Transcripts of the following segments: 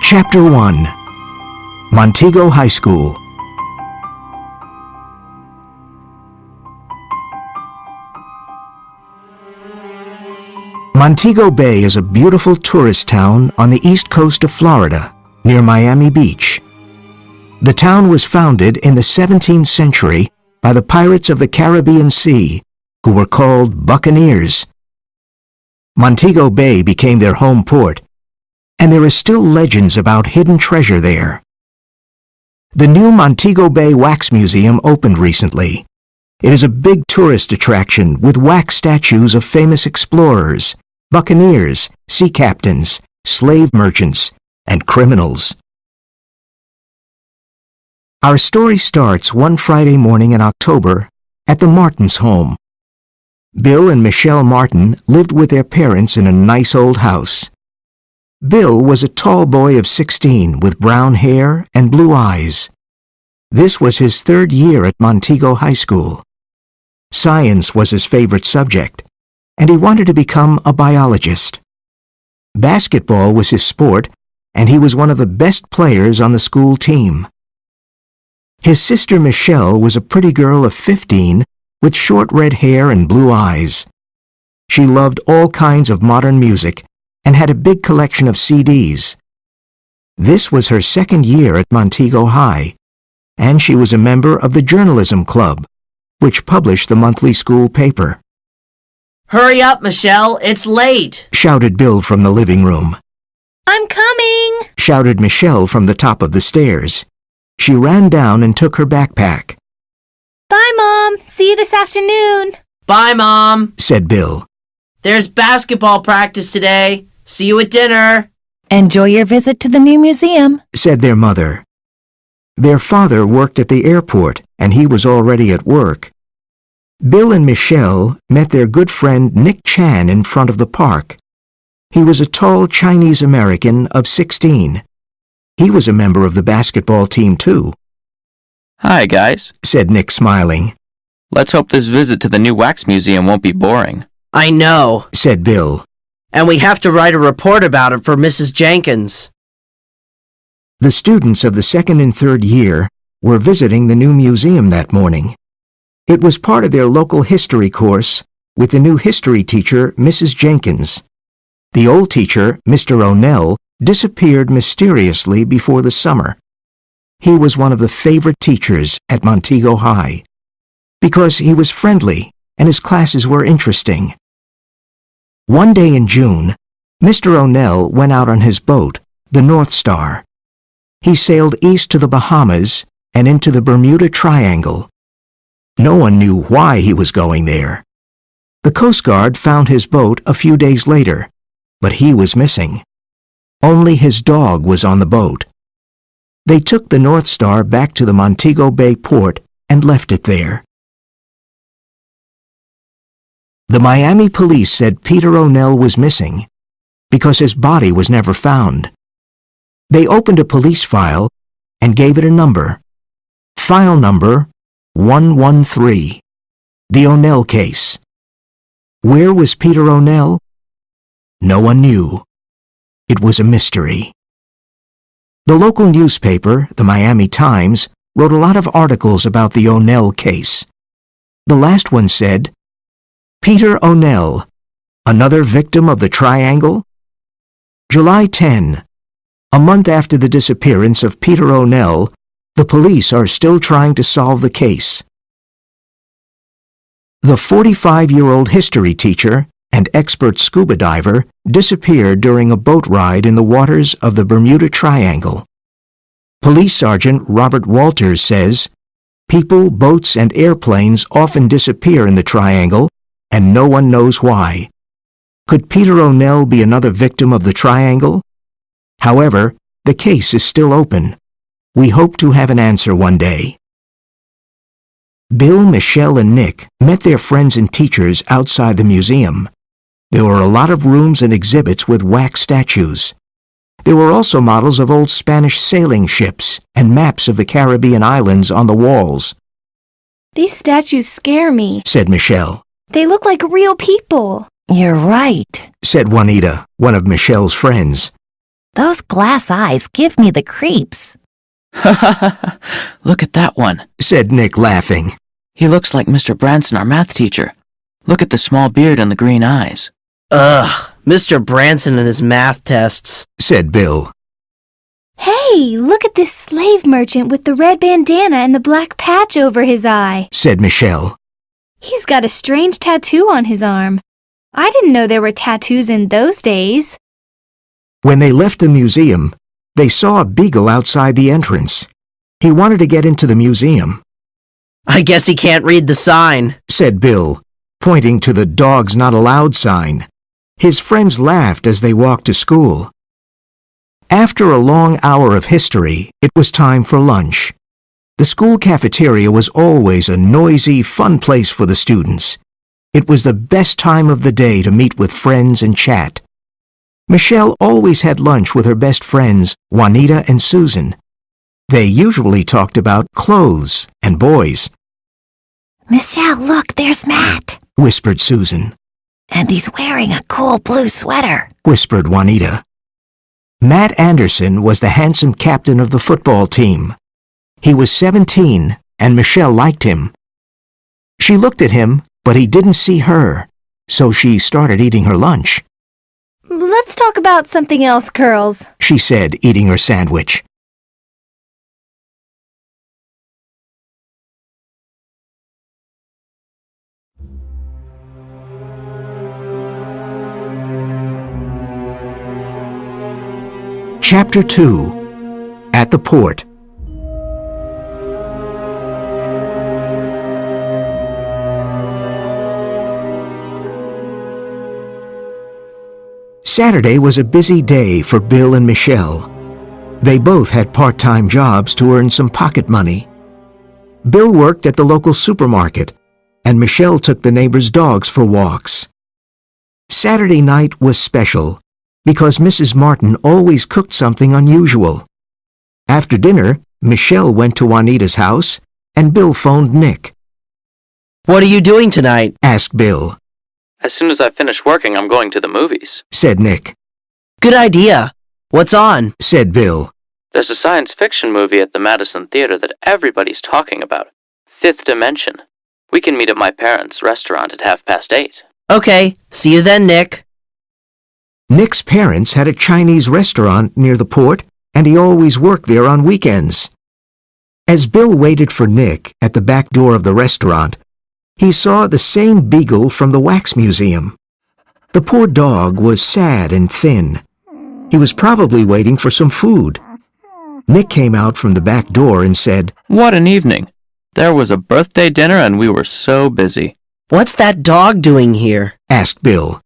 Chapter 1. Montego High School. Montego Bay is a beautiful tourist town on the east coast of Florida, near Miami Beach. The town was founded in the 17th century by the pirates of the Caribbean Sea, who were called buccaneers. Montego Bay became their home port, and there are still legends about hidden treasure there. The new Montego Bay Wax Museum opened recently. It is a big tourist attraction with wax statues of famous explorers, buccaneers, sea captains, slave merchants, and criminals. Our story starts one Friday morning in October at the Martins' home. Bill and Michelle Martin lived with their parents in a nice old house. Bill was a tall boy of 16 with brown hair and blue eyes. This was his third year at Montego High School. Science was his favorite subject, and he wanted to become a biologist. Basketball was his sport, and he was one of the best players on the school team. His sister Michelle was a pretty girl of 15 with short red hair and blue eyes. She loved all kinds of modern music and had a big collection of CDs. This was her second year at Montego High, and she was a member of the Journalism Club, which published the monthly school paper. "Hurry up, Michelle, it's late!" shouted Bill from the living room. "I'm coming!" shouted Michelle from the top of the stairs. She ran down and took her backpack. "Bye, Mom. See you this afternoon." "Bye, Mom," said Bill. "There's basketball practice today. See you at dinner." "Enjoy your visit to the new museum," said their mother. Their father worked at the airport, and he was already at work. Bill and Michelle met their good friend Nick Chan in front of the park. He was a tall Chinese American of 16. He was a member of the basketball team too. "Hi, guys," said Nick, smiling. "Let's hope this visit to the new wax museum won't be boring." "I know," said Bill. "and we have to write a report about it for Mrs. Jenkins." The students of the second and third year were visiting the new museum that morning. It was part of their local history course with the new history teacher, Mrs. Jenkins. The old teacher, Mr. Onell, disappeared mysteriously before the summer. He was one of the favorite teachers at Montego High because he was friendly and his classes were interesting. One day in June, Mr. Onell went out on his boat, the North Star. He sailed east to the Bahamas and into the Bermuda Triangle. No one knew why he was going there. The Coast Guard found his boat a few days later, but he was missing. Only his dog was on the boat. They took the North Star back to the Montego Bay port and left it there. The Miami police said Peter Onell was missing because his body was never found. They opened a police file and gave it a number. File number 113. The Onell case. Where was Peter Onell? No one knew. It was a mystery. The local newspaper, the Miami Times, wrote a lot of articles about the Onell case. The last one said, "Peter Onell, another victim of the Triangle?" July 10. A month after the disappearance of Peter Onell, the police are still trying to solve the case. The 45-year-old history teacher and expert scuba diver disappeared during a boat ride in the waters of the Bermuda Triangle. Police Sergeant Sgt Walters says, "People, boats, and airplanes often disappear in the Triangle, and no one knows why. Could Peter Onell be another victim of the Triangle? However, the case is still open. We hope to have an answer one day." Bill, Michelle, and Nick met their friends and teachers outside the museum. There were a lot of rooms and exhibits with wax statues. There were also models of old Spanish sailing ships and maps of the Caribbean islands on the walls. "These statues scare me," said Michelle. "They look like real people." "You're right," said Juanita, one of Michelle's friends. Those glass eyes give me the creeps. Look at that one, said Nick, laughing. He looks like Mr. Branson, our math teacher. Look at the small beard and the green eyes. Ugh, Mr. Branson and his math tests, said Bill. Hey, look at this slave merchant with the red bandana and the black patch over his eye, said Michelle. He's got a strange tattoo on his arm. I didn't know there were tattoos in those days. When they left the museum, they saw a beagle outside the entrance. He wanted to get into the museum. I guess he can't read the sign, said Bill, pointing to the "Dogs Not Allowed" sign. His friends laughed as they walked to school. After a long hour of history, it was time for lunch. The school cafeteria was always a noisy, fun place for the students. It was the best time of the day to meet with friends and chat. Michelle always had lunch with her best friends, Juanita and Susan. They usually talked about clothes and boys. Michelle, look, there's Matt. Whispered Susan. And he's wearing a cool blue sweater. Whispered Juanita. Matt Anderson was the handsome captain of the football team. He was 17, and Michelle liked him. She looked at him, but he didn't see her, so she started eating her lunch. Let's talk about something else, Curls, she said, eating her sandwich. Chapter 2. At the Port. Saturday was a busy day for Bill and Michelle. They both had part-time jobs to earn some pocket money. Bill worked at the local supermarket, and Michelle took the neighbors' dogs for walks. Saturday night was special because Mrs. Martin always cooked something unusual. After dinner, Michelle went to Juanita's house, and Bill phoned Nick. What are you doing tonight? Asked Bill. As soon as I finish working, I'm going to the movies, said Nick. Good idea. What's on? Said Bill. There's a science fiction movie at the Madison Theater that everybody's talking about. Fifth Dimension. We can meet at my parents' restaurant at 8:30. Okay, see you then, Nick. Nick's parents had a Chinese restaurant near the port, and he always worked there on weekends. As Bill waited for Nick at the back door of the restaurant, he saw the same beagle from the wax museum. The poor dog was sad and thin. He was probably waiting for some food. Nick came out from the back door and said, What an evening. There was a birthday dinner and we were so busy. What's that dog doing here? asked Bill.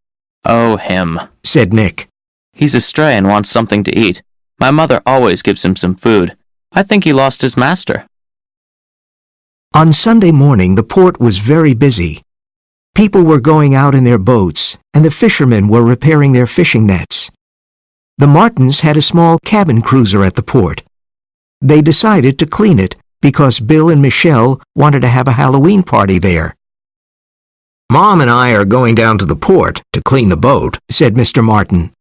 Oh, him, said Nick. He's a stray and wants something to eat. My mother always gives him some food. I think he lost his master. On Sunday morning, the port was very busy. People were going out in their boats, and the fishermen were repairing their fishing nets. The Martins had a small cabin cruiser at the port. They decided to clean it because Bill and Michelle wanted to have a Halloween party there. Mom and I are going down to the port to clean the boat, said Mr. Martin.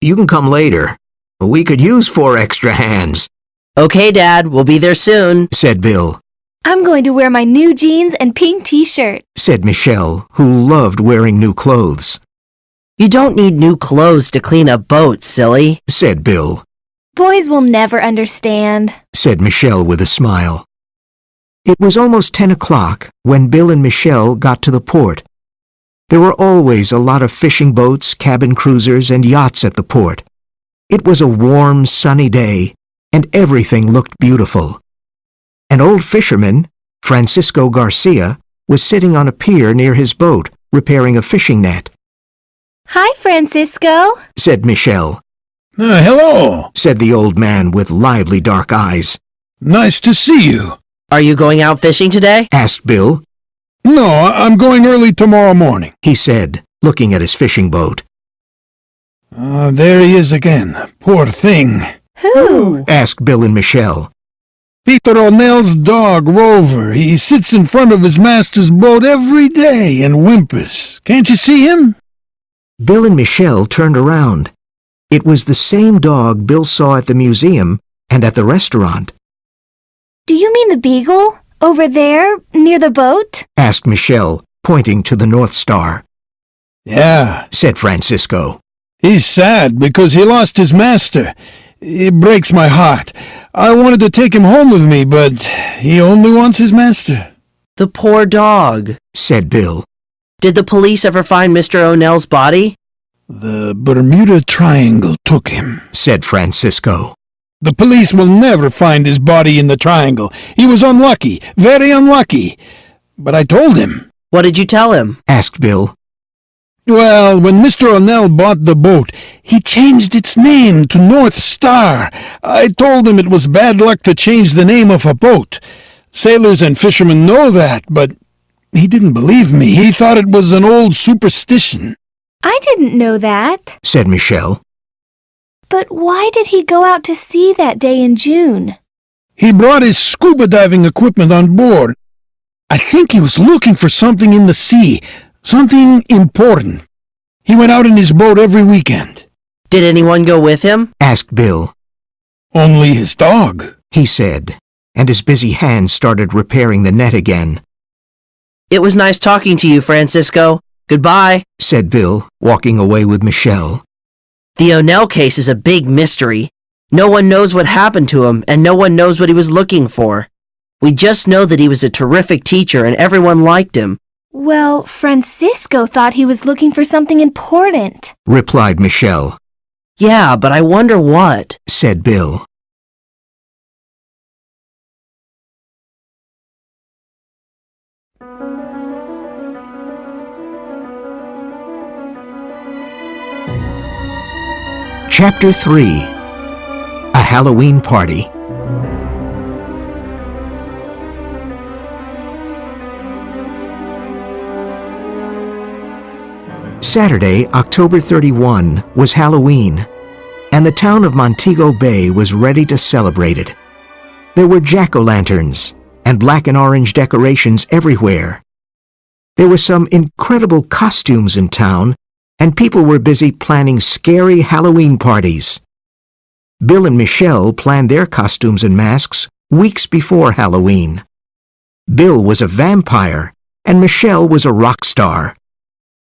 You can come later. We could use 4 extra hands. Okay, Dad, we'll be there soon, said Bill. I'm going to wear my new jeans and pink t-shirt, said Michelle, who loved wearing new clothes. You don't need new clothes to clean a boat, silly, said Bill. Boys will never understand, said Michelle with a smile. It was almost 10 o'clock when Bill and Michelle got to the port. There were always a lot of fishing boats, cabin cruisers, and yachts at the port. It was a warm, sunny day, and everything looked beautiful. An old fisherman, Francisco Garcia, was sitting on a pier near his boat, repairing a fishing net. Hi, Francisco, said Michelle. Hello, said the old man with lively dark eyes. nice to see you. Are you going out fishing today? Asked Bill. No, I'm going early tomorrow morning. He said, looking at his fishing boat. There he is again. Poor thing. Who? Asked Bill and Michelle. Peter Onell's dog, Rover. He sits in front of his master's boat every day and whimpers. Can't you see him? Bill and Michelle turned around. It was the same dog Bill saw at the museum and at the restaurant. Do you mean the beagle? Over there, near the boat? Asked Michelle, pointing to the North Star. Yeah, Said Francisco. he's sad because he lost his master. It breaks my heart. I wanted to take him home with me, but he only wants his master. The poor dog. Said Bill. Did the police ever find Mr. Onell's body? The Bermuda Triangle took him. Said Francisco. The police will never find his body in the triangle. He was unlucky, very unlucky. But I told him. What did you tell him? Asked Bill. Well, when Mr. Onell bought the boat, he changed its name to North Star. I told him it was bad luck to change the name of a boat. Sailors and fishermen know that, but he didn't believe me. He thought it was an old superstition. I didn't know that. Said Michelle. But why did he go out to sea that day in June? He brought his scuba diving equipment on board. I think he was looking for something in the sea, something important. He went out in his boat every weekend. Did anyone go with him? Asked Bill. Only his dog. He said, and his busy hands started repairing the net again. It was nice talking to you, Francisco. Goodbye. Said Bill, walking away with Michelle. The Onell case is a big mystery. No one knows what happened to him, and no one knows what he was looking for. We just know that he was a terrific teacher and everyone liked him. Well, Francisco thought he was looking for something important. Replied Michelle. Yeah, but I wonder what. Said Bill. Chapter 3. A Halloween Party. Saturday, October 31, was Halloween, and the town of Montego Bay was ready to celebrate it. There were jack-o'-lanterns and black and orange decorations everywhere. There were some incredible costumes in town, and people were busy planning scary Halloween parties. Bill and Michelle planned their costumes and masks weeks before Halloween. Bill was a vampire, and Michelle was a rock star.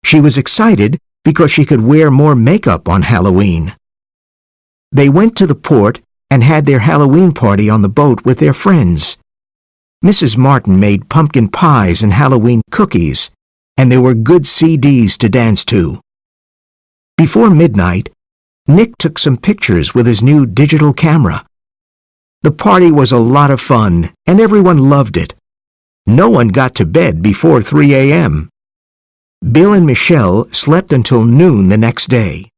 She was excited because she could wear more makeup on Halloween. They went to the port and had their Halloween party on the boat with their friends. Mrs. Martin made pumpkin pies and Halloween cookies, and there were good CDs to dance to. Before midnight, Nick took some pictures with his new digital camera. The party was a lot of fun, and everyone loved it. No one got to bed before 3 a.m. Bill and Michelle slept until noon the next day.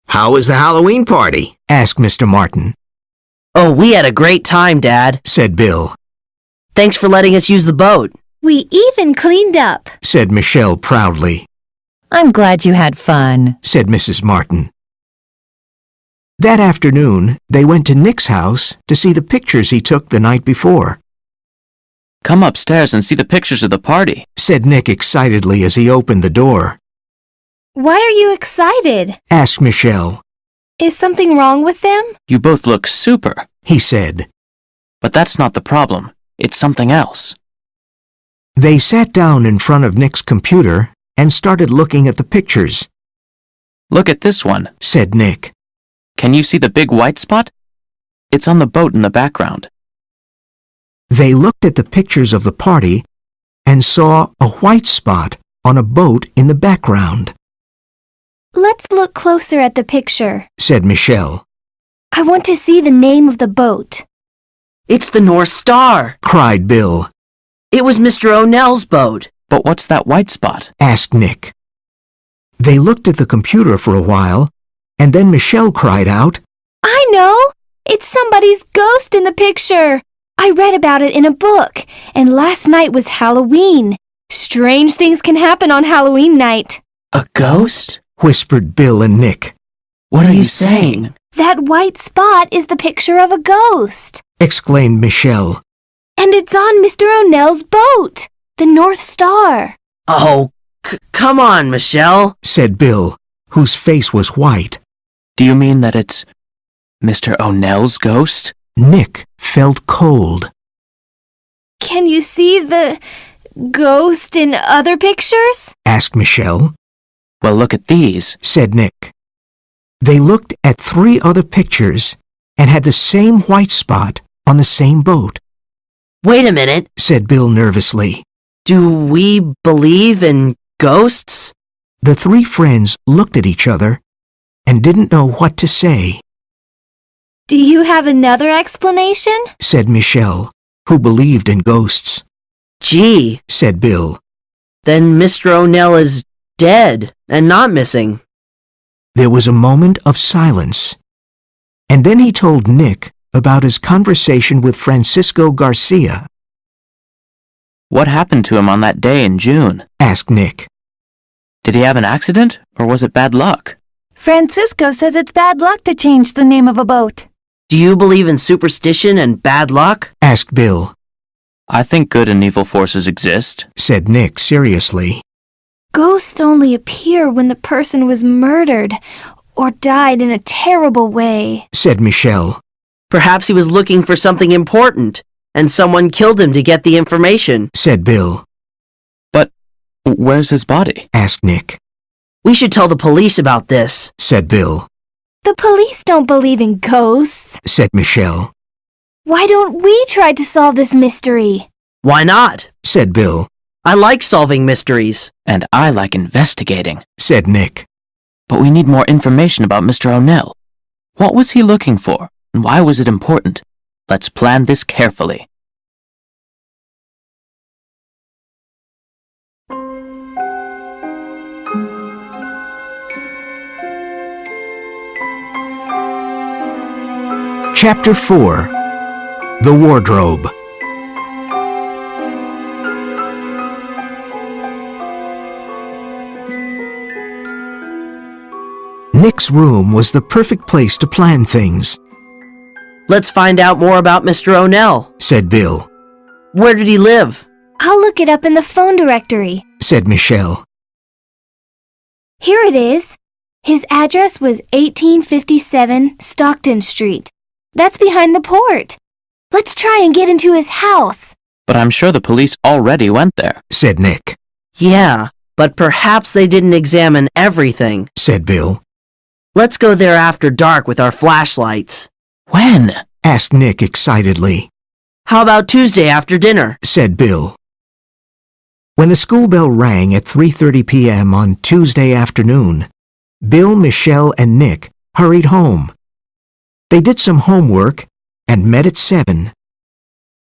"How was the Halloween party?" asked Mr. Martin. Oh, we had a great time, Dad. Said Bill. Thanks for letting us use the boat. We even cleaned up. Said Michelle proudly. I'm glad you had fun. Said Mrs. Martin. That afternoon, they went to Nick's house to see the pictures he took the night before. Come upstairs and see the pictures of the party. Said Nick excitedly as he opened the door. Why are you excited? Asked Michelle. Is something wrong with them? You both look super. He said. But that's not the problem. It's something else. They sat down in front of Nick's computer and started looking at the pictures. Look at this one. Said Nick. Can you see the big white spot? It's on the boat in the background. They looked at the pictures of the party and saw a white spot on a boat in the background. Let's look closer at the picture. Said Michelle. I want to see the name of the boat. It's the North Star. Cried Bill. It was Mr. Onell's boat. But what's that white spot? Asked Nick. They looked at the computer for a while, and then Michelle cried out, I know! It's somebody's ghost in the picture. I read about it in a book, and last night was Halloween. Strange things can happen on Halloween night. A ghost? Whispered Bill and Nick. What are you saying? That white spot is the picture of a ghost. Exclaimed Michelle. And it's on Mr. Onell's boat, the North Star. Oh, come on, Michelle. Said Bill, whose face was white. Do you mean that it's Mr. Onell's ghost? Nick felt cold. Can you see the ghost in other pictures? Asked Michelle. Well, look at these. Said Nick. They looked at 3 other pictures and had the same white spot on the same boat. Wait a minute. Said Bill nervously. Do we believe in ghosts? The 3 friends looked at each other and didn't know what to say. Do you have another explanation? Said Michelle, who believed in ghosts. Gee, Said Bill. then Mr. Onell is dead and not missing. There was a moment of silence. And then he told Nick about his conversation with Francisco Garcia. What happened to him on that day in June? Asked Nick. Did he have an accident, or was it bad luck? Francisco says it's bad luck to change the name of a boat. Do you believe in superstition and bad luck? Asked Bill. I think good and evil forces exist. Said Nick seriously. Ghosts only appear when the person was murdered or died in a terrible way. Said Michelle. Perhaps he was looking for something important, and someone killed him to get the information. Said Bill. But where's his body? Asked Nick. We should tell the police about this. Said Bill. The police don't believe in ghosts. Said Michelle. Why don't we try to solve this mystery? Why not? Said Bill. I like solving mysteries. And I like investigating. Said Nick. But we need more information about Mr. Onell. What was he looking for, and why was it important? Let's plan this carefully. Chapter 4. The Wardrobe. Nick's room was the perfect place to plan things. Let's find out more about Mr. Onell. Said Bill. Where did he live? I'll look it up in the phone directory. Said Michelle. Here it is. His address was 1857 Stockton Street. That's behind the port. Let's try and get into his house. But I'm sure the police already went there. Said Nick. Yeah, but perhaps they didn't examine everything. Said Bill. Let's go there after dark with our flashlights. When? Asked Nick excitedly. How about Tuesday after dinner? Said Bill. When the school bell rang at 3:30 p.m. on Tuesday afternoon, Bill, Michelle, and Nick hurried home. They did some homework and met at 7.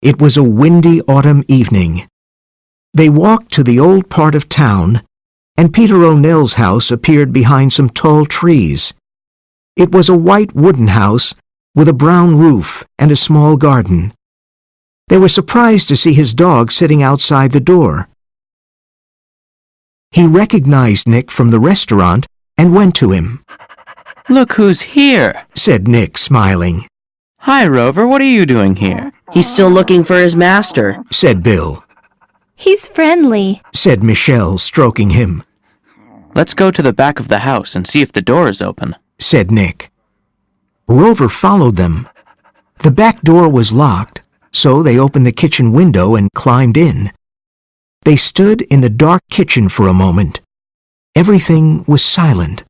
It was a windy autumn evening. They walked to the old part of town, and Peter Onell's house appeared behind some tall trees. It was a white wooden house with a brown roof and a small garden. They were surprised to see his dog sitting outside the door. He recognized Nick from the restaurant and went to him. Look who's here, Said Nick, smiling. Hi, Rover, what are you doing here? He's still looking for his master. Said Bill. He's friendly. Said Michelle, stroking him. Let's go to the back of the house and see if the door is open. Said Nick. Rover followed them. The back door was locked, so they opened the kitchen window and climbed in. They stood in the dark kitchen for a moment. Everything was silent.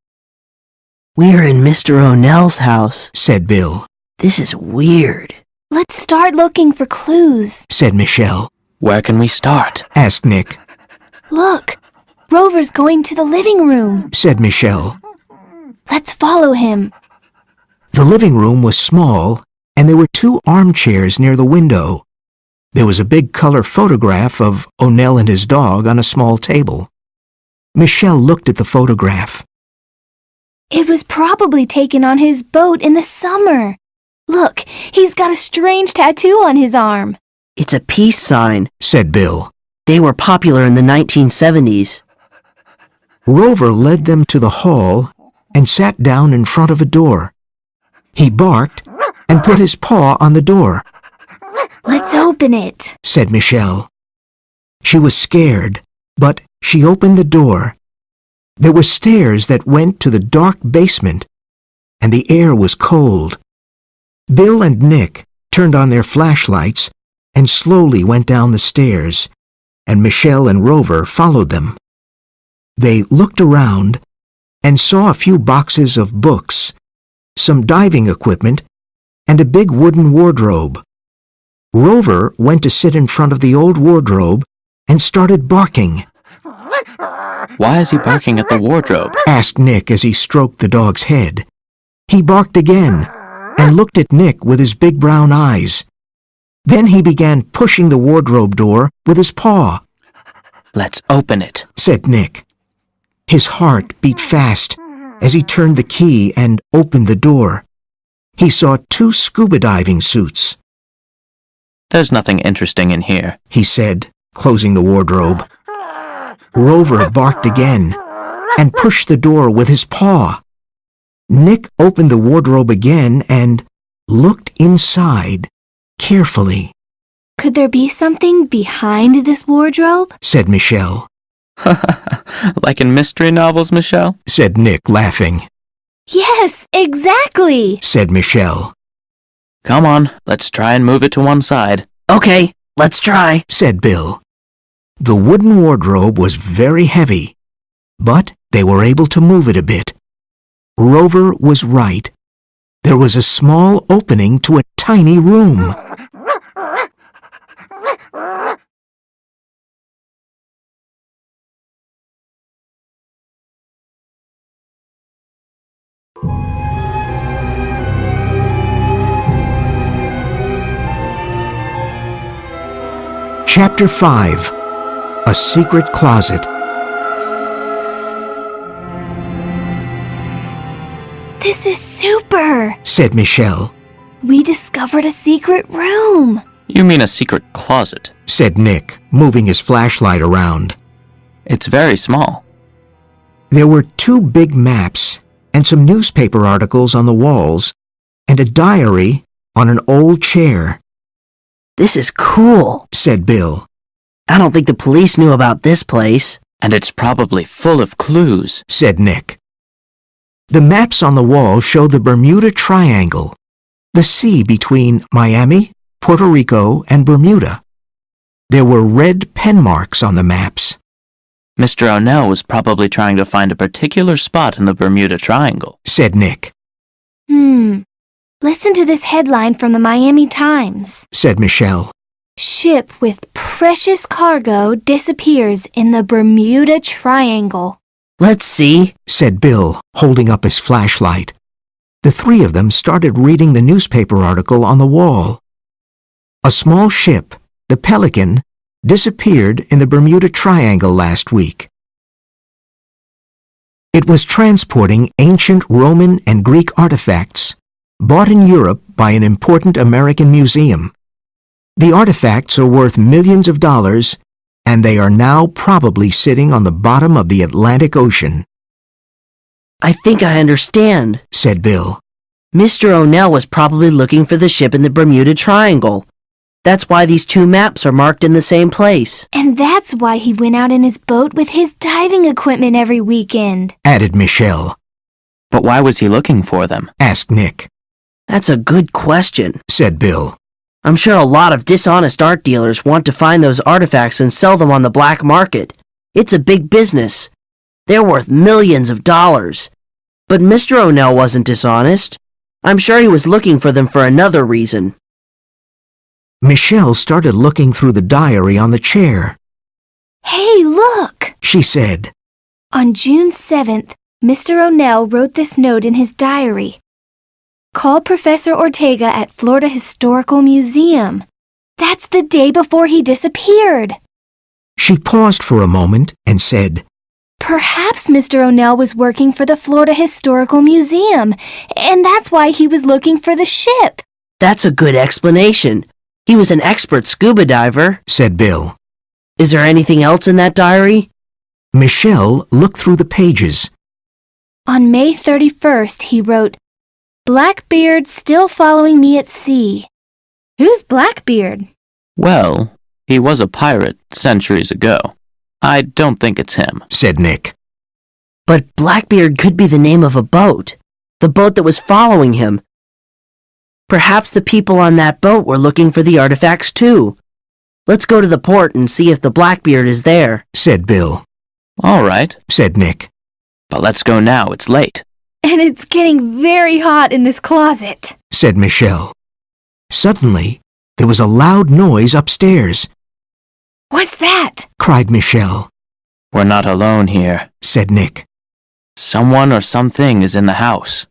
We're in Mr. Onell's house. Said Bill. This is weird. Let's start looking for clues. Said Michelle. Where can we start? Asked Nick. Look, Rover's going to the living room. Said Michelle. Let's follow him. The living room was small, and there were 2 armchairs near the window. There was a big color photograph of Onell and his dog on a small table. Michelle looked at the photograph. It was probably taken on his boat in the summer. Look, he's got a strange tattoo on his arm. It's a peace sign. Said Bill. They were popular in the 1970s. Rover led them to the hall and sat down in front of a door. He barked and put his paw on the door. Let's open it. Said Michelle. She was scared, but she opened the door. There were stairs that went to the dark basement, and the air was cold. Bill and Nick turned on their flashlights and slowly went down the stairs, and Michelle and Rover followed them. They looked around and saw a few boxes of books, some diving equipment, and a big wooden wardrobe. Rover went to sit in front of the old wardrobe and started barking. Why is he barking at the wardrobe? Asked Nick as he stroked the dog's head. He barked again and looked at Nick with his big brown eyes. Then he began pushing the wardrobe door with his paw. Let's open it, said Nick. His heart beat fast as he turned the key and opened the door. He saw 2 scuba diving suits. There's nothing interesting in here, he said, closing the wardrobe. Rover barked again and pushed the door with his paw. Nick opened the wardrobe again and looked inside carefully. Could there be something behind this wardrobe? Said Michelle. Like in mystery novels, Michelle? Said Nick, laughing. Yes, exactly, Said Michelle. Come on, let's try and move it to one side. Okay, let's try. Said Bill. The wooden wardrobe was very heavy, but they were able to move it a bit. Rover was right. There was a small opening to a tiny room. Chapter 5. A Secret Closet. This is super, Said Michelle. We discovered a secret room. You mean a secret closet? Said Nick, moving his flashlight around. It's very small. There were 2 big maps and some newspaper articles on the walls and a diary on an old chair. This is cool, Said Bill. I don't think the police knew about this place. And it's probably full of clues, Said Nick. The maps on the wall show the Bermuda Triangle, the sea between Miami, Puerto Rico, and Bermuda. There were red pen marks on the maps. Mr. Onell was probably trying to find a particular spot in the Bermuda Triangle, Said Nick. Listen to this headline from the Miami Times. Said Michelle. Ship with precious cargo disappears in the Bermuda Triangle. Let's see, Said Bill, holding up his flashlight. The 3 of them started reading the newspaper article on the wall. A small ship, the Pelican, disappeared in the Bermuda Triangle last week. It was transporting ancient Roman and Greek artifacts bought in Europe by an important American museum. The artifacts are worth millions of dollars, and they are now probably sitting on the bottom of the Atlantic Ocean. I think I understand, Said Bill. Mr. Onell was probably looking for the ship in the Bermuda Triangle. That's why these 2 maps are marked in the same place. And that's why he went out in his boat with his diving equipment every weekend. Added Michelle. But why was he looking for them? Asked Nick. That's a good question. Said Bill. I'm sure a lot of dishonest art dealers want to find those artifacts and sell them on the black market. It's a big business. They're worth millions of dollars. But Mr. Onell wasn't dishonest. I'm sure he was looking for them for another reason. Michelle started looking through the diary on the chair. Hey, look! She said. On June 7th, Mr. Onell wrote this note in his diary. Call Professor Ortega at Florida Historical Museum. That's the day before he disappeared. She paused for a moment and said, Perhaps Mr. Onell was working for the Florida Historical Museum, and that's why he was looking for the ship. That's a good explanation. He was an expert scuba diver. Said Bill. Is there anything else in that diary? Michelle looked through the pages. On May 31st, he wrote, Blackbeard still following me at sea. Who's Blackbeard? Well, he was a pirate centuries ago. I don't think it's him, Said Nick. But Blackbeard could be the name of a boat. the boat that was following him. Perhaps the people on that boat were looking for the artifacts too. Let's go to the port and see if the Blackbeard is there, said Bill. All right, Said Nick. but let's go now. It's late. And it's getting very hot in this closet. Said Michelle. Suddenly, there was a loud noise upstairs. What's that? Cried Michelle. We're not alone here. Said Nick. Someone or something is in the house.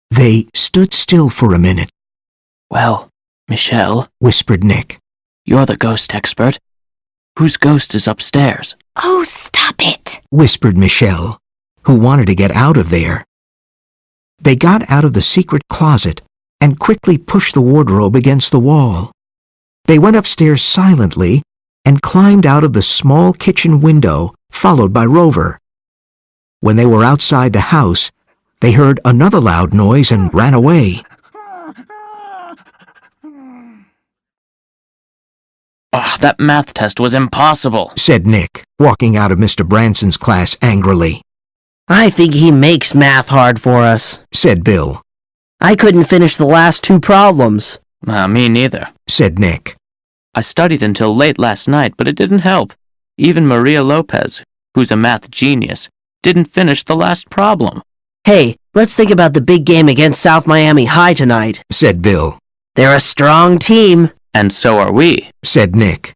They stood still for a minute, Well, Michelle, whispered Nick. you're the ghost expert. Whose ghost is upstairs? Oh, stop it. Whispered Michelle, who wanted to get out of there. They got out of the secret closet and quickly pushed the wardrobe against the wall. They went upstairs silently and climbed out of the small kitchen window, followed by Rover. When they were outside the house, they heard another loud noise and ran away. Ugh, that math test was impossible. Said Nick, walking out of Mr. Branson's class angrily. I think he makes math hard for us. Said Bill. I couldn't finish the last two problems. Me neither. Said Nick. I studied until late last night, but it didn't help. Even Maria Lopez, who's a math genius, didn't finish the last problem. Hey, let's think about the big game against South Miami High tonight. Said Bill. They're a strong team. And so are we. Said Nick.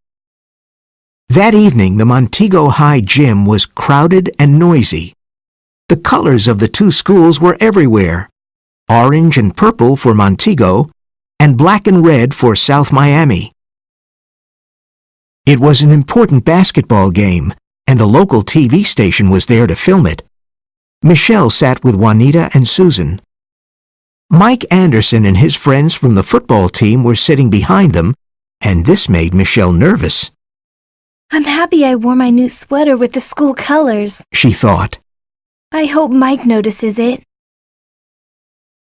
That evening, the Montego High gym was crowded and noisy. The colors of the two schools were everywhere. Orange and purple for Montego, and black and red for South Miami. It was an important basketball game, and the local TV station was there to film it. Michelle sat with Juanita and Susan. Mike Anderson and his friends from the football team were sitting behind them, and this made Michelle nervous. I'm happy I wore my new sweater with the school colors. She thought. I hope Mike notices it.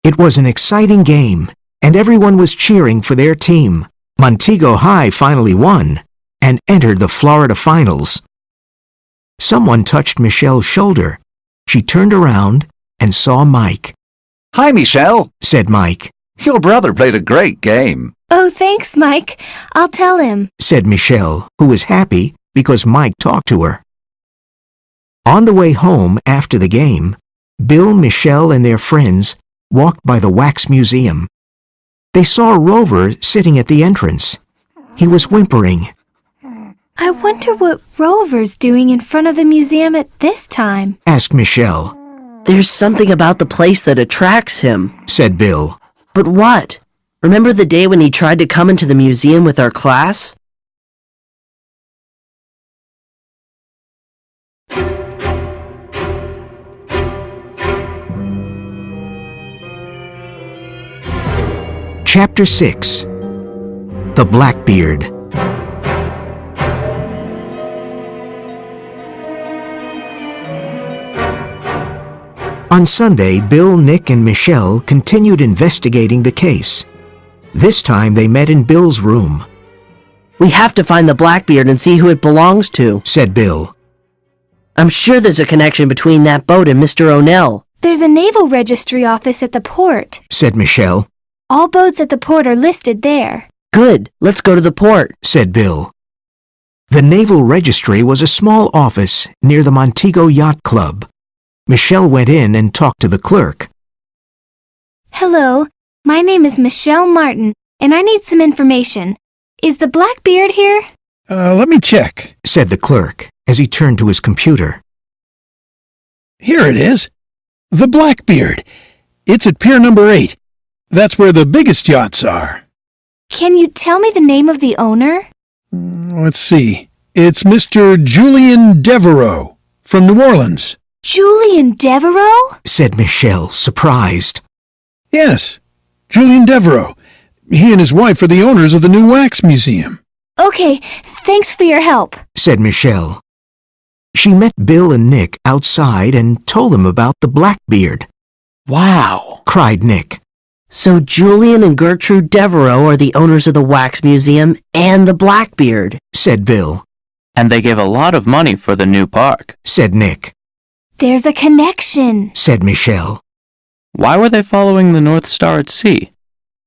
It was an exciting game, and everyone was cheering for their team. Montego High finally won and entered the Florida finals. Someone touched Michelle's shoulder. She turned around and saw Mike. Hi, Michelle, Said Mike. your brother played a great game. Oh, thanks, Mike. I'll tell him. Said Michelle, who was happy because Mike talked to her. On the way home after the game, Bill, Michelle, and their friends walked by the Wax Museum. They saw Rover sitting at the entrance. He was whimpering. I wonder what Rover's doing in front of the museum at this time. Asked Michelle. There's something about the place that attracts him. Said Bill. But what? Remember the day when he tried to come into the museum with our class? Chapter 6. The Blackbeard. On Sunday, Bill, Nick, and Michelle continued investigating the case. This time they met in Bill's room. We have to find the Blackbeard and see who it belongs to. Said Bill. I'm sure there's a connection between that boat and Mr. Onell. There's a naval registry office at the port. Said Michelle. All boats at the port are listed there. Good, let's go to the port. Said Bill. The Naval Registry was a small office near the Montego Yacht Club. Michelle went in and talked to the clerk. Hello, my name is Michelle Martin, and I need some information. Is the Blackbeard here? Let me check. Said the clerk as he turned to his computer. Here it is. The Blackbeard. It's at Pier number 8. That's where the biggest yachts are. Can you tell me the name of the owner? Let's see. It's Mr. Julian Devereaux from New Orleans. Julian Devereaux? Said Michelle, surprised. Yes, Julian Devereaux. He and his wife are the owners of the new Wax Museum. Okay, thanks for your help. Said Michelle. She met Bill and Nick outside and told them about the Blackbeard. Wow. Cried Nick. So Julian and Gertrude Devereaux are the owners of the Wax Museum and the Blackbeard. Said Bill. And they gave a lot of money for the new park. Said Nick. There's a connection. Said Michelle. Why were they following the North Star at sea?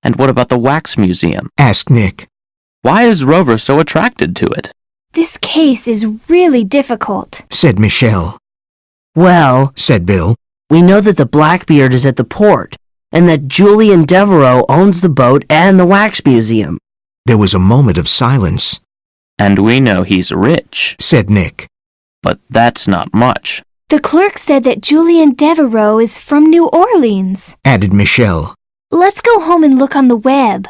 And what about the Wax Museum? Asked Nick. Why is Rover so attracted to it? This case is really difficult. Said Michelle. Well, Said Bill. we know that the Blackbeard is at the port, and that Julian Devereaux owns the boat and the Wax Museum. There was a moment of silence. And we know he's rich. Said Nick. But that's not much. The clerk said that Julian Devereaux is from New Orleans. Added Michelle. Let's go home and look on the web.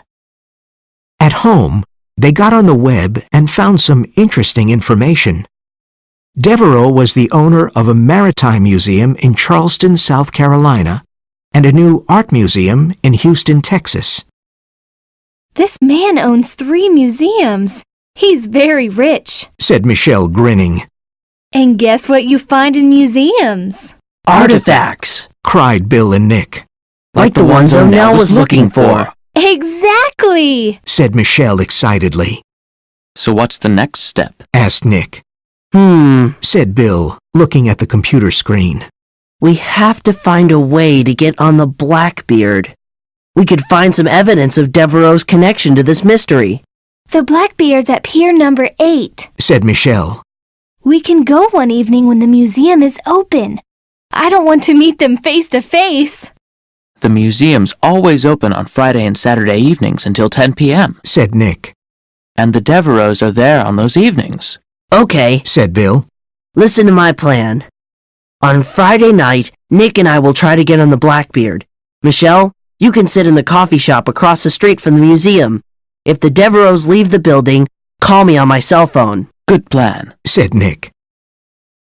At home, they got on the web and found some interesting information. Devereaux was the owner of a maritime museum in Charleston, South Carolina, and a new art museum in Houston, Texas. This man owns 3 museums. He's very rich. Said Michelle, grinning. And guess what you find in museums? Artifacts! Cried Bill and Nick. Like the ones Onell was looking for. Exactly! Said Michelle excitedly. So what's the next step? Asked Nick. Said Bill, looking at the computer screen. We have to find a way to get on the Blackbeard. We could find some evidence of Devereaux's connection to this mystery. The Blackbeard's at pier number 8. Said Michelle. We can go one evening when the museum is open. I don't want to meet them face to face. The museum's always open on Friday and Saturday evenings until 10 p.m. Said Nick. And the Devereaux are there on those evenings. Okay, Said Bill. listen to my plan. On Friday night, Nick and I will try to get on the Blackbeard. Michelle, you can sit in the coffee shop across the street from the museum. If the Devereaux leave the building, call me on my cell phone. Good plan. Said Nick.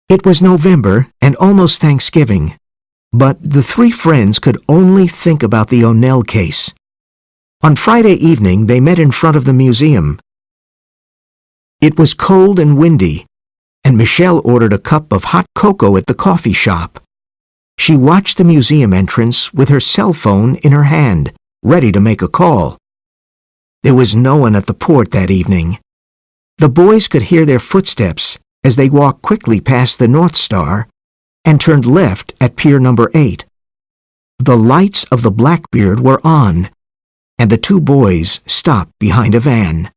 It was November and almost Thanksgiving, but the 3 friends could only think about the Onell case. On Friday evening, they met in front of the museum. It was cold and windy, and Michelle ordered a cup of hot cocoa at the coffee shop. She watched the museum entrance with her cell phone in her hand, ready to make a call. There was no one at the port that evening. The boys could hear their footsteps as they walked quickly past the North Star and turned left at pier number 8. The lights of the Blackbeard were on, and the 2 boys stopped behind a van.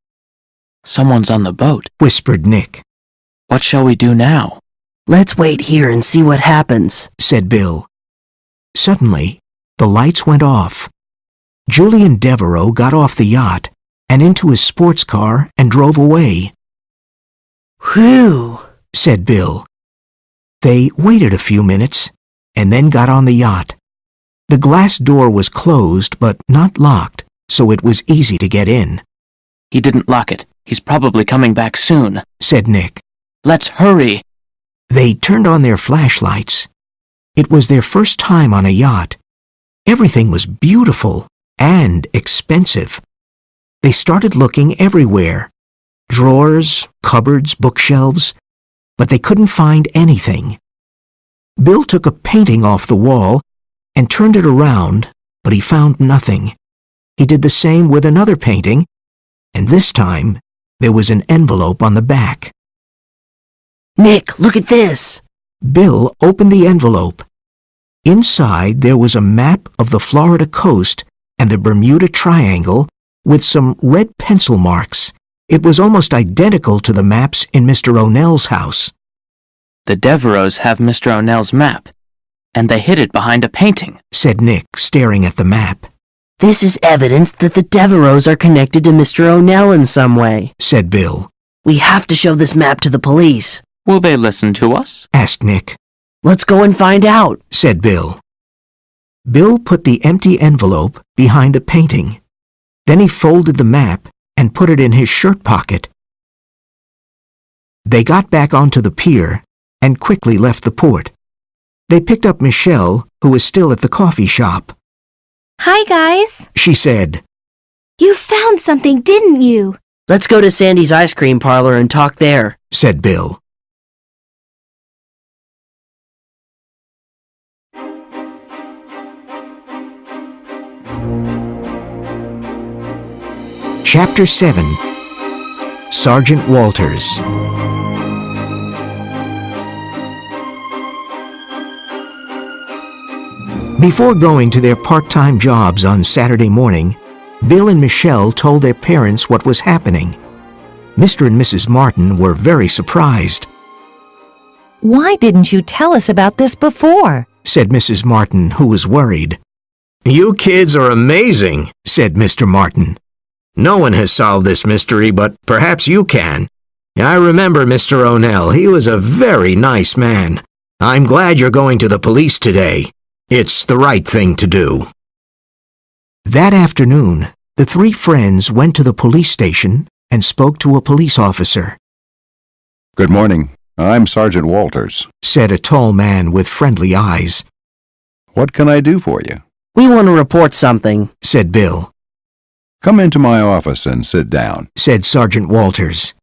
Someone's on the boat. Whispered Nick. What shall we do now? Let's wait here and see what happens. Said Bill. Suddenly, the lights went off. Julian Devereaux got off the yacht and into his sports car and drove away. Whew, Said Bill. They waited a few minutes and then got on the yacht. The glass door was closed but not locked, so it was easy to get in. He didn't lock it. He's probably coming back soon. Said Nick. Let's hurry. They turned on their flashlights. It was their first time on a yacht. Everything was beautiful and expensive. They started looking everywhere. Drawers, cupboards, bookshelves, but they couldn't find anything. Bill took a painting off the wall and turned it around, but he found nothing. He did the same with another painting, and this time there was an envelope on the back. Nick, look at this. Bill opened the envelope. Inside there was a map of the Florida coast and the Bermuda Triangle with some red pencil marks. It was almost identical to the maps in Mr. Onell's house. The Devereaux have Mr. Onell's map, and they hid it behind a painting. Said Nick, staring at the map. This is evidence that the Devereaux are connected to Mr. Onell in some way. Said Bill. We have to show this map to the police. Will they listen to us? Asked Nick. Let's go and find out. Said Bill. Bill put the empty envelope behind the painting. Then he folded the map and put it in his shirt pocket. They got back onto the pier and quickly left the port. They picked up Michelle, who was still at the coffee shop. Hi, guys. She said. You found something, didn't you? Let's go to Sandy's ice cream parlor and talk there. Said Bill. Chapter 7. Sgt Walters. Before going to their part-time jobs on Saturday morning, Bill and Michelle told their parents what was happening. Mr. and Mrs. Martin were very surprised. Why didn't you tell us about this before? Said Mrs. Martin, who was worried. You kids are amazing, said Mr. Martin. No one has solved this mystery, but perhaps you can. I remember Mr. Onell. He was a very nice man. I'm glad you're going to the police today. It's the right thing to do. That afternoon, the three friends went to the police station and spoke to a police officer. Good morning. I'm Sgt Walters, said a tall man with friendly eyes. What can I do for you? We want to report something, said Bill. Come into my office and sit down, said Sgt Walters.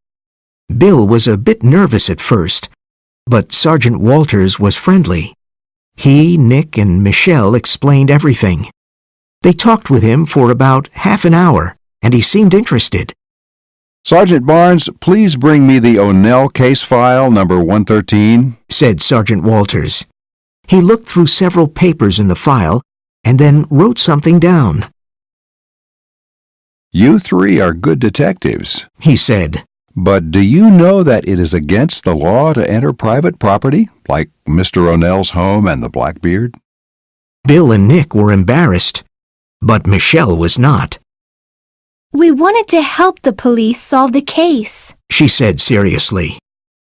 Bill was a bit nervous at first, but Sgt Walters was friendly. He, Nick, and Michelle explained everything. They talked with him for about half an hour, and he seemed interested. Sergeant Barnes, please bring me the Onell case file number 113, said Sgt Walters. He looked through several papers in the file and then wrote something down. You three are good detectives, he said. But do you know that it is against the law to enter private property, like Mr. Onell's home and the Blackbeard? Bill and Nick were embarrassed, but Michelle was not. We wanted to help the police solve the case, she said seriously.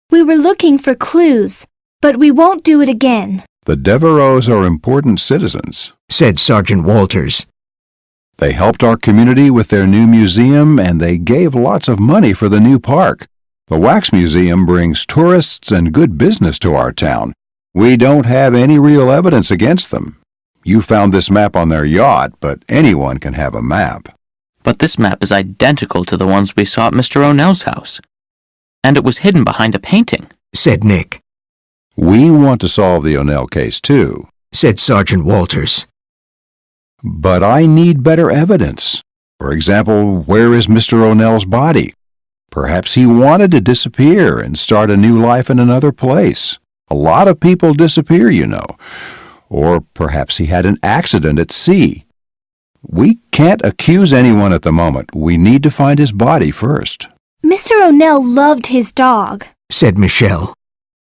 We were looking for clues, but we won't do it again. The Devereaux are important citizens, said Sgt Walters. They helped our community with their new museum, and they gave lots of money for the new park. The Wax Museum brings tourists and good business to our town. We don't have any real evidence against them. You found this map on their yacht, but anyone can have a map. But this map is identical to the ones we saw at Mr. Onell's house. And it was hidden behind a painting, said Nick. We want to solve the Onell case, too, said Sgt Walters. But I need better evidence. For example, where is Mr. Onell's body? Perhaps he wanted to disappear and start a new life in another place. A lot of people disappear, you know. Or perhaps he had an accident at sea. We can't accuse anyone at the moment. We need to find his body first. Mr. Onell loved his dog, said Michelle.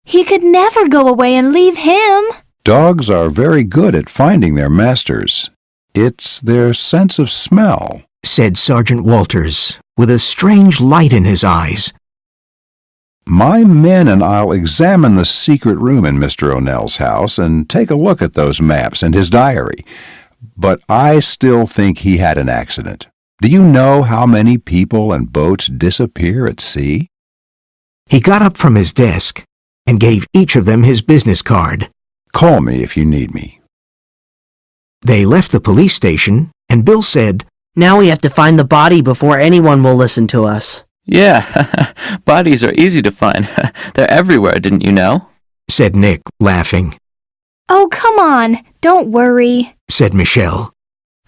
He could never go away and leave him. Dogs are very good at finding their masters. It's their sense of smell, said Sgt Walters, with a strange light in his eyes. My men and I'll examine the secret room in Mr. Onell's house and take a look at those maps and his diary. But I still think he had an accident. Do you know how many people and boats disappear at sea? He got up from his desk and gave each of them his business card. Call me if you need me. They left the police station, and Bill said, Now we have to find the body before anyone will listen to us. Yeah, bodies are easy to find. They're everywhere, didn't you know? Said Nick, laughing. Oh, come on, don't worry, said Michelle.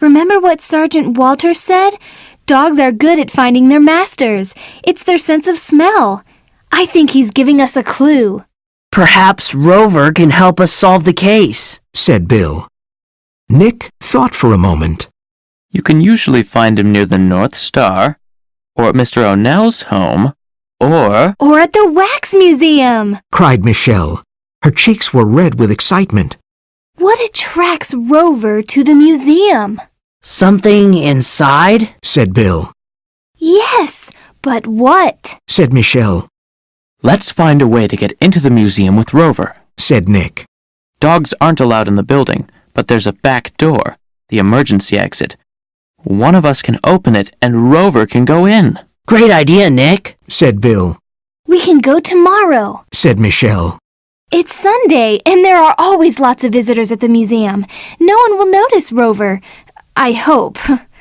Remember what Sgt Walters said? Dogs are good at finding their masters. It's their sense of smell. I think he's giving us a clue. Perhaps Rover can help us solve the case, said Bill. Nick thought for a moment. You can usually find him near the North Star, or at Mr. Onell's home, or at the Wax Museum, cried Michelle. Her cheeks were red with excitement. What attracts Rover to the museum? Something inside, said Bill. Yes, but what? Said Michelle. Let's find a way to get into the museum with Rover, said Nick. Dogs aren't allowed in the building, but there's a back door, the emergency exit. One of us can open it and Rover can go in. Great idea, Nick, said Bill. We can go tomorrow, said Michelle. It's Sunday, and there are always lots of visitors at the museum. No one will notice Rover. I hope.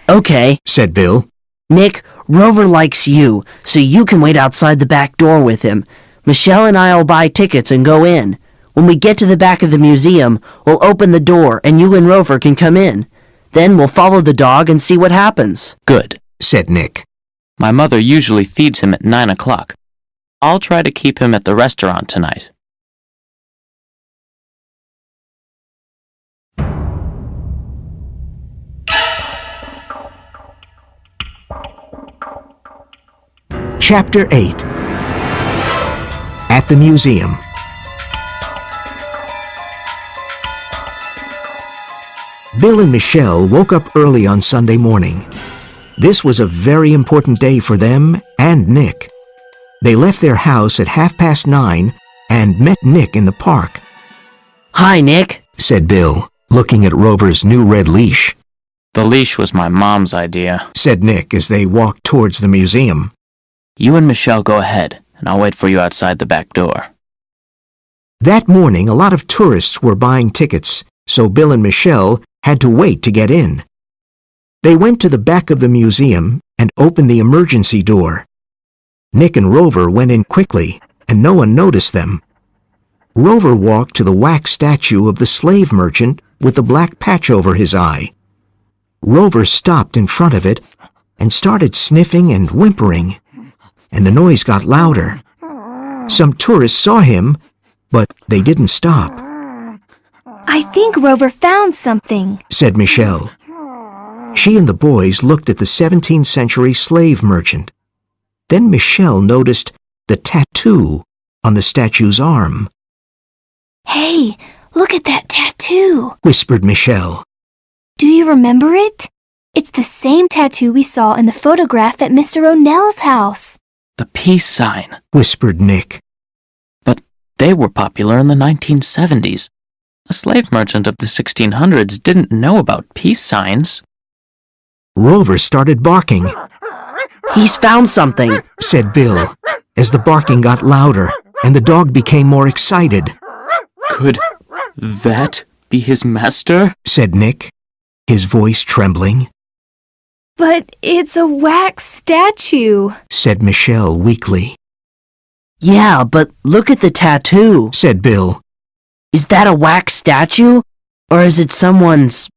Okay, said Bill. Nick, Rover likes you, so you can wait outside the back door with him. Michelle and I'll buy tickets and go in. When we get to the back of the museum, we'll open the door and you and Rover can come in. Then we'll follow the dog and see what happens. Good, said Nick. My mother usually feeds him at 9 o'clock. I'll try to keep him at the restaurant tonight. Chapter 8. At the Museum. Bill and Michelle woke up early on Sunday morning. This was a very important day for them and Nick. They left their house at 9:30 and met Nick in the park. Hi, Nick, Said Bill, looking at Rover's new red leash. The leash was my mom's idea. Said Nick as they walked towards the museum. You and Michelle go ahead, and I'll wait for you outside the back door. That morning, a lot of tourists were buying tickets, so Bill and Michelle had to wait to get in. They went to the back of the museum and opened the emergency door. Nick and Rover went in quickly, and no one noticed them. Rover walked to the wax statue of the slave merchant with the black patch over his eye. Rover stopped in front of it and started sniffing and whimpering, and the noise got louder. Some tourists saw him, but they didn't stop, I think Rover found something. said Michelle. She and the boys looked at the 17th century slave merchant. Then Michelle noticed the tattoo on the statue's arm. Hey, look at that tattoo. Whispered Michelle. Do you remember it? It's the same tattoo we saw in the photograph at Mr. Onell's house. The peace sign. Whispered Nick. But they were popular in the 1970s. A slave merchant of the 1600s didn't know about peace signs. Rover started barking, he's found something. said Bill, as the barking got louder and the dog became more excited, Could that be his master? said Nick, his voice trembling, But it's a wax statue. said Michelle weakly, Yeah, but look at the tattoo. said Bill. Is that a wax statue? Or is it someone's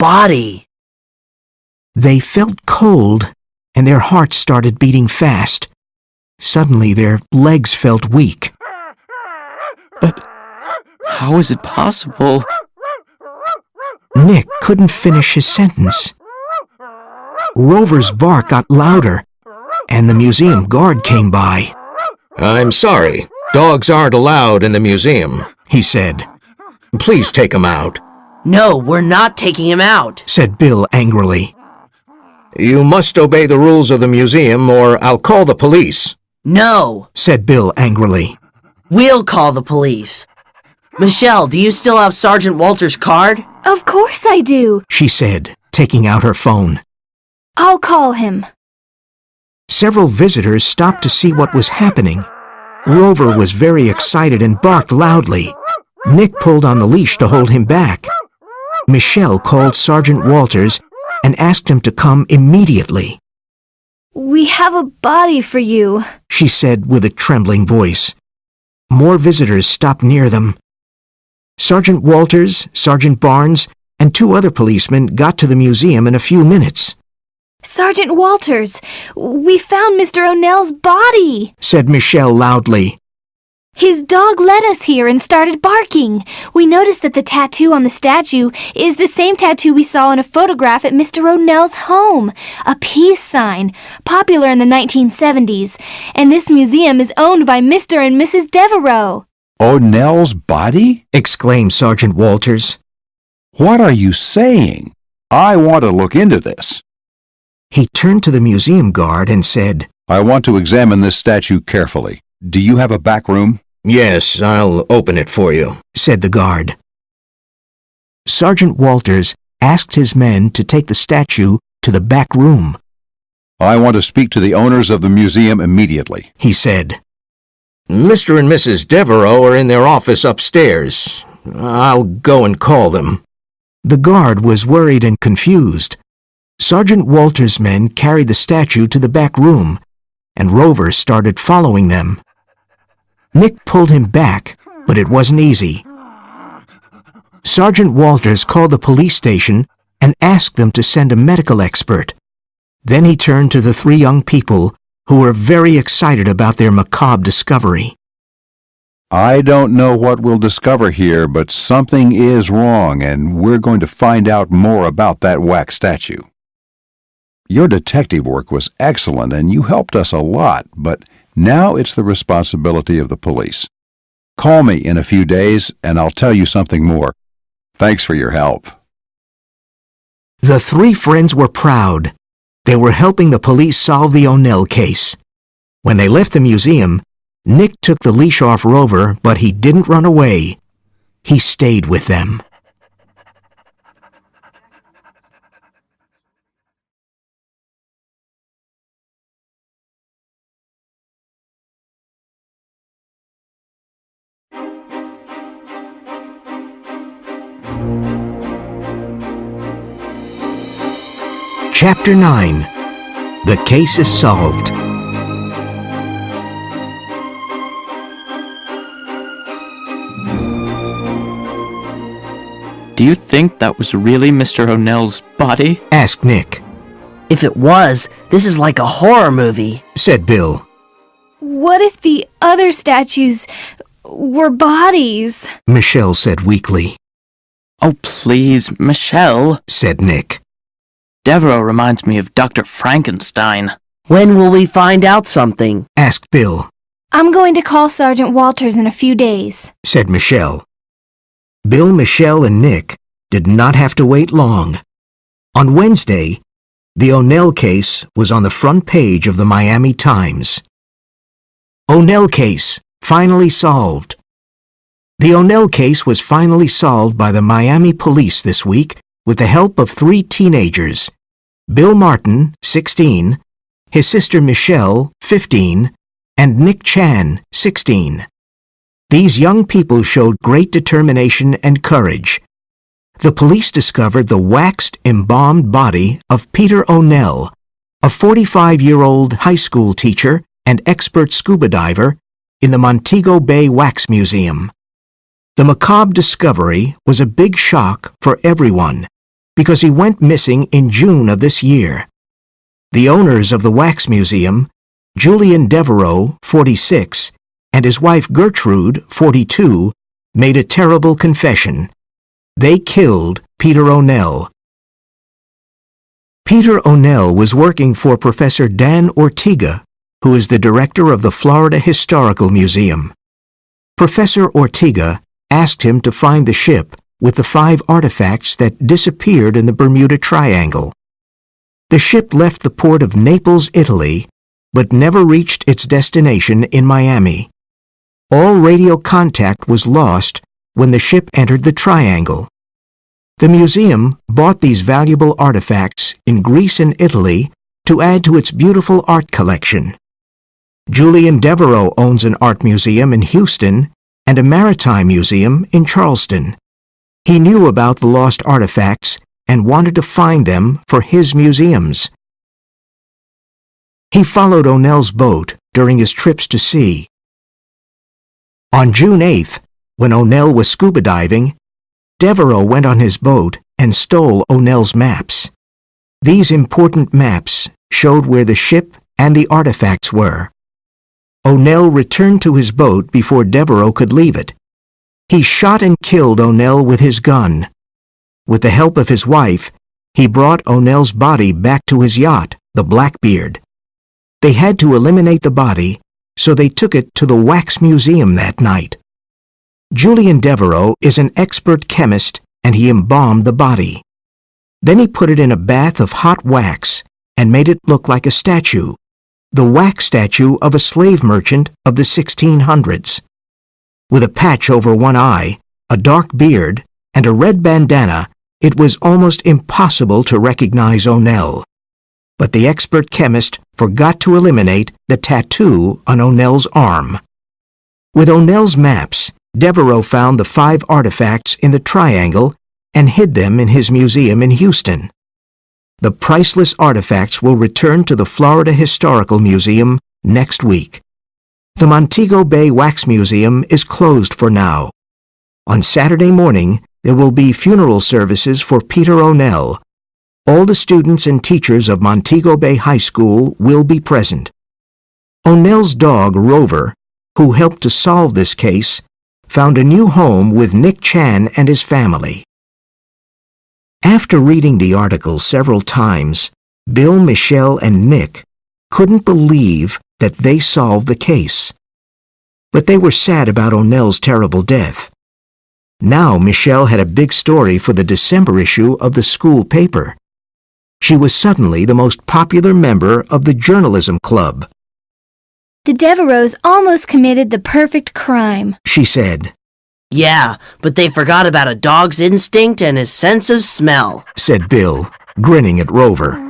body? They felt cold and their hearts started beating fast. Suddenly their legs felt weak. But how is it possible? Nick couldn't finish his sentence. Rover's bark got louder, and the museum guard came by. I'm sorry. Dogs aren't allowed in the museum, He said, Please take him out. No, we're not taking him out. said Bill angrily. You must obey the rules of the museum or I'll call the police. No, Said Bill angrily. we'll call the police. Michelle, do you still have Sgt Walters' card? Of course I do. She said, taking out her phone. I'll call him. Several visitors stopped to see what was happening. Rover was very excited and barked loudly. Nick pulled on the leash to hold him back. Michelle called Sgt Walters and asked him to come immediately. We have a body for you. She said with a trembling voice. More visitors stopped near them. Sgt Walters, Sergeant Barnes, and 2 other policemen got to the museum in a few minutes, Sergeant Walters, we found Mr. Onell's body. said Michelle loudly. His dog led us here and started barking. We noticed that the tattoo on the statue is the same tattoo we saw in a photograph at Mr. Onell's home, a peace sign, popular in the 1970s, and this museum is owned by Mr. and Mrs. Devereaux. Onell's body? Exclaimed Sergeant Walters. What are you saying? I want to look into this. He turned to the museum guard and said, I want to examine this statue carefully. Do you have a back room? Yes, I'll open it for you. said the guard. Sergeant Walters asked his men to take the statue to the back room, I want to speak to the owners of the museum immediately. he said. Mr. and Mrs. Devereaux are in their office upstairs. I'll go and call them. The guard was worried and confused. Sergeant Walters' men carried the statue to the back room, and Rover started following them. Nick pulled him back, but it wasn't easy. Sergeant Walters called the police station and asked them to send a medical expert. Then he turned to the 3 young people who were very excited about their macabre discovery. I don't know what we'll discover here, but something is wrong, and we're going to find out more about that wax statue. Your detective work was excellent and you helped us a lot, but now it's the responsibility of the police. Call me in a few days and I'll tell you something more. Thanks for your help. The three friends were proud. They were helping the police solve the Onell case. When they left the museum, Nick took the leash off Rover, but he didn't run away. He stayed with them. Chapter 9. The case is solved. Do you think that was really Mr. Onell's body? Asked Nick. If it was, this is like a horror movie. Said Bill. What if the other statues were bodies? Michelle said weakly. Oh, please, Michelle. Said Nick. Devereaux reminds me of Dr. Frankenstein. When will we find out something? Asked Bill. I'm going to call Sgt Walters in a few days. Said Michelle. Bill, Michelle, and Nick did not have to wait long. On Wednesday, the Onell case was on the front page of the Miami Times. Onell case, finally solved. The Onell case was finally solved by the Miami police this week with the help of 3 teenagers, Bill Martin, 16, his sister Michelle, 15, and Nick Chan, 16. These young people showed great determination and courage. The police discovered the waxed, embalmed body of Peter Onell, a 45-year-old high school teacher and expert scuba diver, in the Montego Bay Wax Museum. The macabre discovery was a big shock for everyone because he went missing in June of this year. The owners of the Wax Museum, Julian Devereaux, 46, and his wife Gertrude, 42, made a terrible confession. They killed Peter Onell. Peter Onell was working for Professor Dan Ortega, who is the director of the Florida Historical Museum. Professor Ortega asked him to find the ship with the 5 artifacts that disappeared in the Bermuda Triangle. The ship left the port of Naples, Italy, but never reached its destination in Miami. All radio contact was lost when the ship entered the Triangle. The museum bought these valuable artifacts in Greece and Italy to add to its beautiful art collection. Julian Devereaux owns an art museum in Houston and a maritime museum in Charleston. He knew about the lost artifacts and wanted to find them for his museums. He followed Onell's boat during his trips to sea. On June 8th, when Onell was scuba diving, Devereaux went on his boat and stole Onell's maps. These important maps showed where the ship and the artifacts were. Onell returned to his boat before Devereaux could leave it. He shot and killed Onell with his gun. With the help of his wife, he brought Onell's body back to his yacht, the Blackbeard. They had to eliminate the body, so they took it to the Wax Museum that night. Julian Devereaux is an expert chemist and he embalmed the body. Then he put it in a bath of hot wax and made it look like a statue, the wax statue of a slave merchant of the 1600s. With a patch over one eye, a dark beard, and a red bandana, it was almost impossible to recognize Onell. But the expert chemist forgot to eliminate the tattoo on Onell's arm. With Onell's maps, Devereaux found the 5 artifacts in the Triangle and hid them in his museum in Houston. The priceless artifacts will return to the Florida Historical Museum next week. The Montego Bay Wax Museum is closed for now. On Saturday morning, there will be funeral services for Peter Onell. All the students and teachers of Montego Bay High School will be present. Onell's dog, Rover, who helped to solve this case, found a new home with Nick Chan and his family. After reading the article several times, Bill, Michelle, and Nick couldn't believe that they solved the case. But they were sad about Onell's terrible death. Now Michelle had a big story for the December issue of the school paper. She was suddenly the most popular member of the journalism club. The Devereaux almost committed the perfect crime, She said, Yeah, but they forgot about a dog's instinct and his sense of smell. said Bill, grinning at Rover,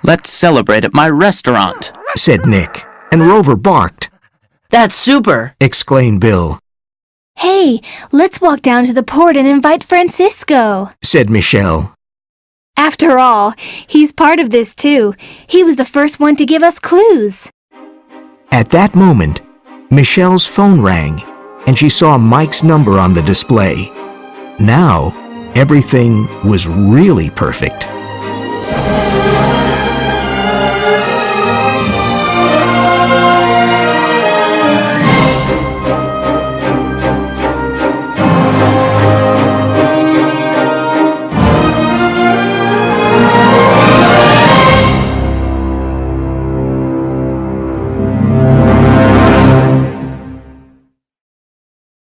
Let's celebrate at my restaurant. said Nick, and Rover barked, That's super. exclaimed Bill, Hey, let's walk down to the port and invite Francisco. said Michelle. After all, he's part of this too. He was the first one to give us clues. At that moment, Michelle's phone rang, and she saw Mike's number on the display. Now, everything was really perfect.